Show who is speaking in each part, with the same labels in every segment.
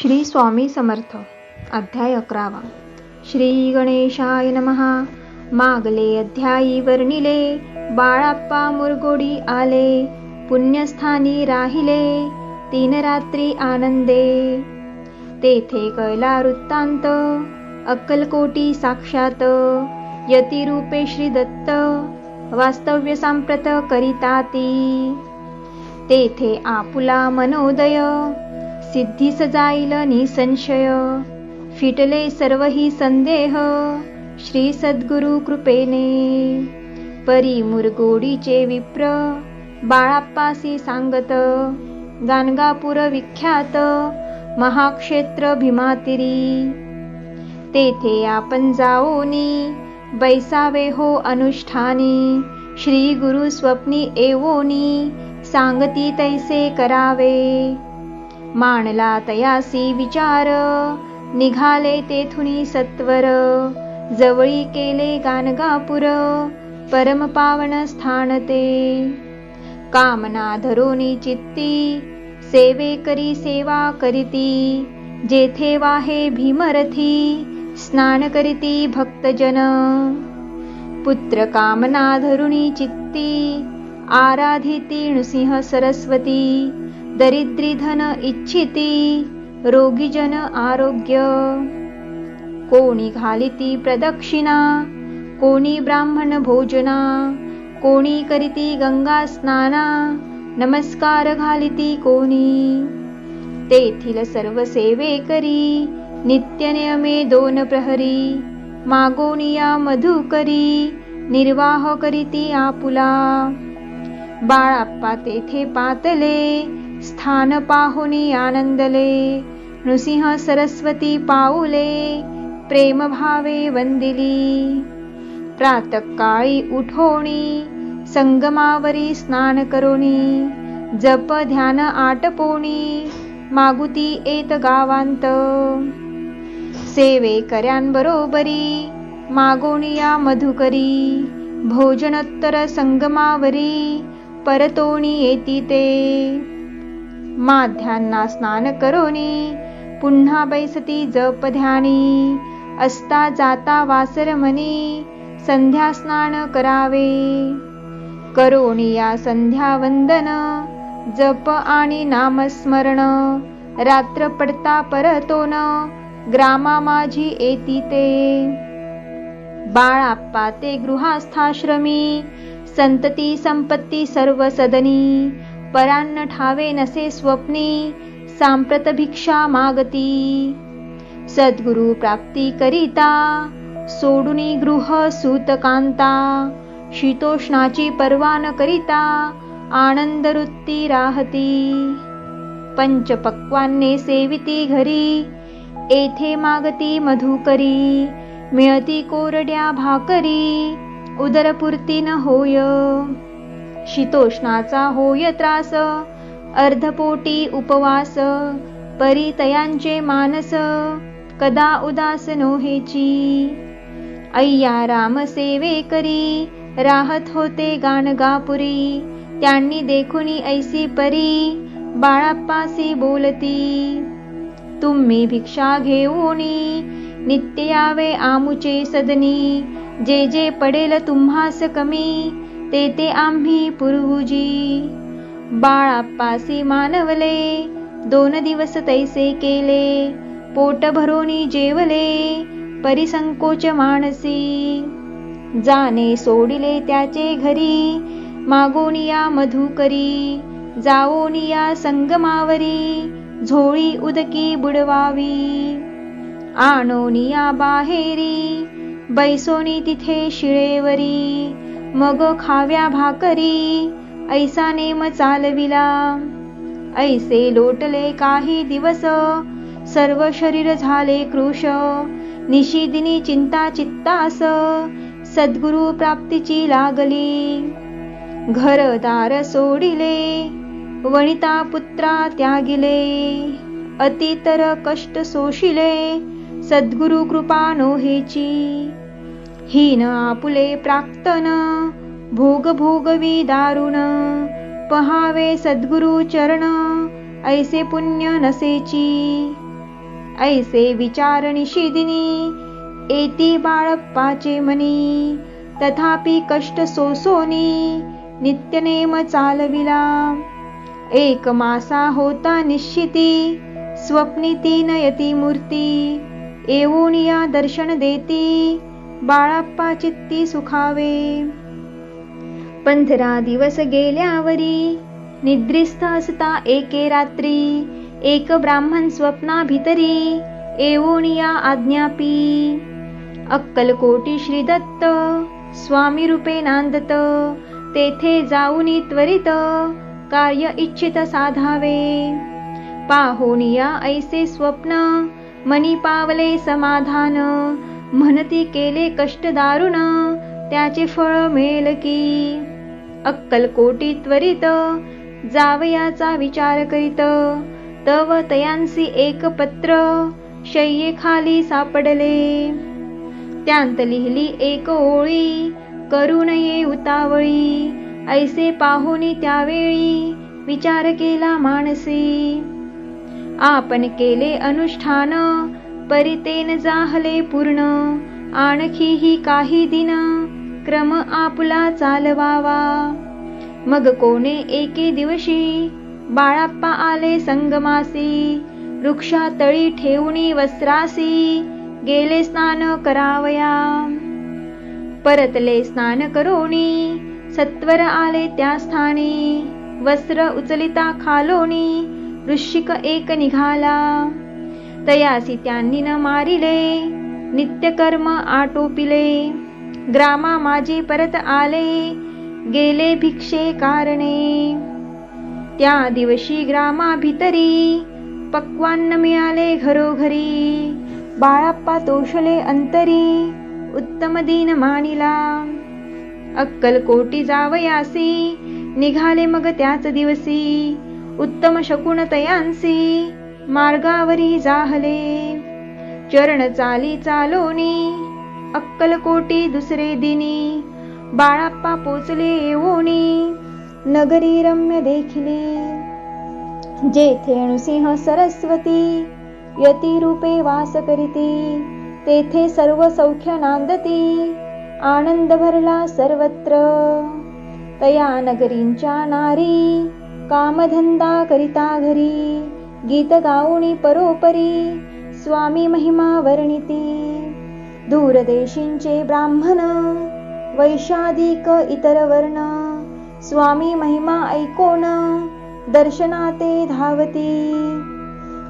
Speaker 1: श्री स्वामी समर्थ. अध्याय 11. श्री गणेशाय नमः. मागले अध्यायी वर्णिले, बाळाप्पा मुरगोडी आले, पुण्यस्थानी राहिले 3 रात्री आनंदे. तेथे कळला वृत्तांत, अक्कलकोटी साक्षात, यतिरूपे श्री दत्त, वास्तव्य सांप्रत करिताती. तेथे आपुला मनोदय, सिद्धीस जाईल निसंशय, फिटले सर्वही संदेह, श्री सद्गुरु कृपेने. परी मुरगोडीचे विप्र, बाळाप्पासी सांगत, गाणगापूर विख्यात, महाक्षेत्र भीमातिरी. तेथे आपण जाओनी, बैसावे हो अनुष्ठानी, श्री गुरु स्वप्नी येवोनी, सांगती तैसे करावे. मानला तयासी विचार, निघाले तेथुनी सत्वर, जवळी केले गाणगापूर, परम पावन स्थान ते. कामना धरोनी चित्ती, सेवे करी सेवा करीती, जेथे वाहे भीमरथी, स्नान करीती भक्तजन. पुत्र कामना धरुणी चित्ती, आराधिती नृसिंह सरस्वती, दरिद्री धन इच्छिती, रोगी जन आरोग्य. कोणी घालिती प्रदक्षिणा, कोणी ब्राह्मण भोजना, कोणी करीती गंगा स्नाना, नमस्कार घालिती कोणी. तेथील सर्व सेवे करी, नित्य नियमे 2 प्रहरी, मागोनिया मधुकरी, निर्वाह करीती आपुला. बाळाप्पा तेथे पातले, स्थान पाहुनी आनंदले, नृसिंह सरस्वती पाऊले, प्रेम भावे वंदिली. प्रातःकाळी उठोणी, संगमावरी स्नान करोनी, जप ध्यान आटपोणी, मागुती येत गावांत. सेवे कर्यांबरोबरी, मागोनिया मधुकरी, भोजनोत्तर संगमावरी, परतोणी येती ते. माध्यान्ना स्नान करोनी, पुन्हा बैसती जप ध्यानी, असता जाता वासरमनी, संध्या स्नान करावे. करोनिया संध्या वंदन, जप आणि नामस्मरण, रात्र पडता परतोन, ग्रामा माझी येती ते. बाळाप्पा ते गृहास्थाश्रमी, संतती संपत्ती सर्व सदनी, परान्न ठावे नसे स्वप्नी, सांप्रत भिक्षा मागती. सद्गुरु प्राप्ती करिता, सोडुनी गृह सूतकांता, शीतोष्णाची पर्वा न करिता, आनंद वृत्ती राहती. पंचपक्वान्ने सेविती घरी, येथे मागती मधुकरी, मिळती कोरड्या भाकरी, उदरपूर्ती न होय. शीतोष्णाचा होय त्रास, अर्धपोटी उपवास, परितयांचे मानस, कदा उदास नोहेची. अय्या राम सेवे करी, राहत होते गाणगापुरी, त्यांनी देखुनी ऐसी परी, बाळाप्पासी बोलती. तुम्ही भिक्षा घेऊनी, नित्य यावे आमुचे सदनी, जे जे पडेल तुम्हास कमी, ते ते आम्ही पुरवुजी. बाळाप्पासी मानवले, 2 दिवस तैसे केले, पोट भरोनी जेवले, परिसंकोच मानसी. जाणे सोडिले त्याचे घरी, मागोनिया मधुकरी, जाओनिया संगमावरी, झोळी उदकी बुडवावी. आणोनिया बाहेरी, बैसोनी तिथे शिळेवरी, मग खाव्या भाकरी, ऐसा नेम चालविला. ऐसे लोटले काही दिवस, सर्व शरीर झाले कृश, निशिदिनी चिंता चित्तास, सद्गुरु प्राप्तीची लागली. घरदार सोडिले, वनिता पुत्रा त्यागिले, अतितर कष्ट सोशिले, सद्गुरु कृपा नोहेची. हीन आपुले प्राक्तन, भोग भोगवी दारुण, पहावे सद्गुरु चरण, ऐसे पुण्य नसेची. ऐसे विचार निशिदिनी एती बाळप्पाचे मनी. तथापि कष्ट सोसोनी नित्यनेम चालविला. एक मासा होता निश्चिती स्वप्नी ती नयती मूर्ती. येऊन या दर्शन देती बाळप्पा चित्ती सुखावे. 15 दिवस गेल्यावरी निद्रिस्थ असता एके रात्री. एक ब्राह्मण स्वप्ना भितरी येऊन या आज्ञापी. अक्कलकोटी श्री दत्त स्वामी रूपे नांदत. तेथे जाऊनी त्वरित कार्य इच्छित साधावे. पाहोनिया ऐसे स्वप्न मनी पावले समाधान. म्हणती केले कष्ट दारुण त्याचे फळ मिळेल की. अक्कलकोटी त्वरित जावयाचा विचार करीत. तव तयांसी एक पत्र शय्येखाली सापडले. त्यांत लिहिली एक ओळी करू नये उतावळी. ऐसे पाहुनी त्यावेळी विचार केला मानसी. आपण केले अनुष्ठान परितेन जाहले पूर्ण. आणखीही काही दिन क्रम आपुला चालवावा. मग कोणे एके दिवशी बाळप्पा आले संगमासी. वृक्षातळी ठेवणी वस्त्रासी गेले स्नान करावया. परतले स्नान करोनी सत्वर आले त्या स्थानी. वस्त्र उचलिता खालोनी वृश्चिक एक निघाला. तयासी त्यांनी न मारिले नित्यकर्म आटोपिले. ग्रामा माझे परत आले गेले भिक्षे कारणे. त्या दिवशी ग्रामा भितरी पक्वान्न मिळाले घरोघरी. बाळप्पा तोषले अंतरी उत्तम दीन मानिला. अक्कलकोटी जावयासी निघाले मग त्याच दिवसी. उत्तम शकुन तयांसी मार्गावरी जाहले. चरण चाली चालोनी अक्कलकोटी दुसरे दिनी. बाळप्पा पोचले येवोनी नगरी रम्य देखिली. जेथे नृसिंह सरस्वती यती रूपे वास करीती. तेथे सर्व सौख्य नांदती आनंद भरला सर्वत्र. तया नगरींच्या नारी कामधंदा करिता घरी. गीत गाऊनी परोपरी स्वामी महिमा वर्णिती. दूरदेशींचे ब्राह्मण वैशादिक इतर वर्ण. स्वामी महिमा ऐकोन दर्शनाते धावती.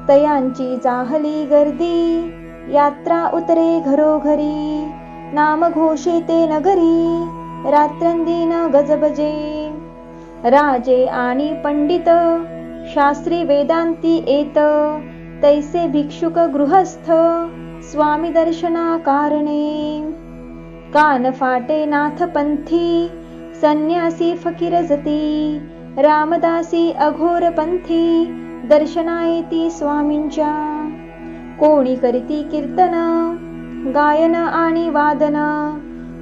Speaker 1: तयांची जाहली गर्दी यात्रा उतरे घरोघरी. नाम घोषे ते नगरी रात्रंदिन गजबजे. राजे आणि पंडित शास्त्री वेदांती येत. तैसे भिक्षुक गृहस्थ स्वामी दर्शना कारणे. कान फाटे नाथ पंथी संन्यासी फकीर जती. रामदासी अघोर पंथी दर्शनायती स्वामींच्या. कोणी करीती कीर्तन गायन आणि वादन.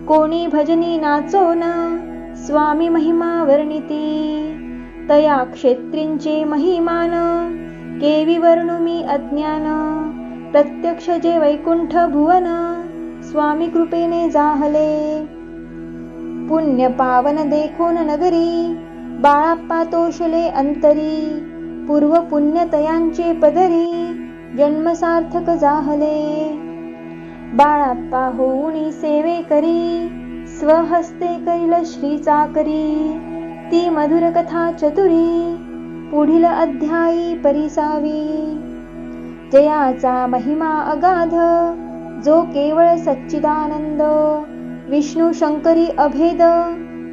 Speaker 1: कोणी भजनी नाचोन स्वामी महिमा वर्णिती. तया क्षेत्रींचे महिमान केवी वर्णु मी अज्ञान. प्रत्यक्ष जे वैकुंठ भुवन स्वामी कृपेने जाहले. पुण्य पावन देखोन नगरी बाळप्पा तोषले अंतरी. पूर्व पुण्य तयांचे पदरी जन्म सार्थक जाहले. बाळप्पा होऊनी सेवे करी स्वहस्ते करील श्री चाकरी. ती मधुर कथा चतुरी पुढील अध्यायी परिसावी. जयाचा महिमा अगाध जो केवळ सच्चिदानंद. विष्णू शंकरी अभेद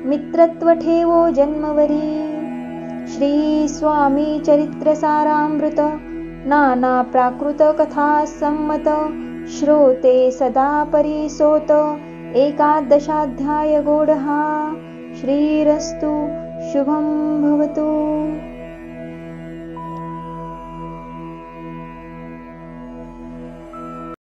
Speaker 1: मित्रत्व ठेवो जन्मवरी. श्री स्वामी चरित्र सारामृत नाना प्राकृत कथा संमत. श्रोते सदा परिसोत 11 गोढहा. श्रीरस्तु शुभं भवतु.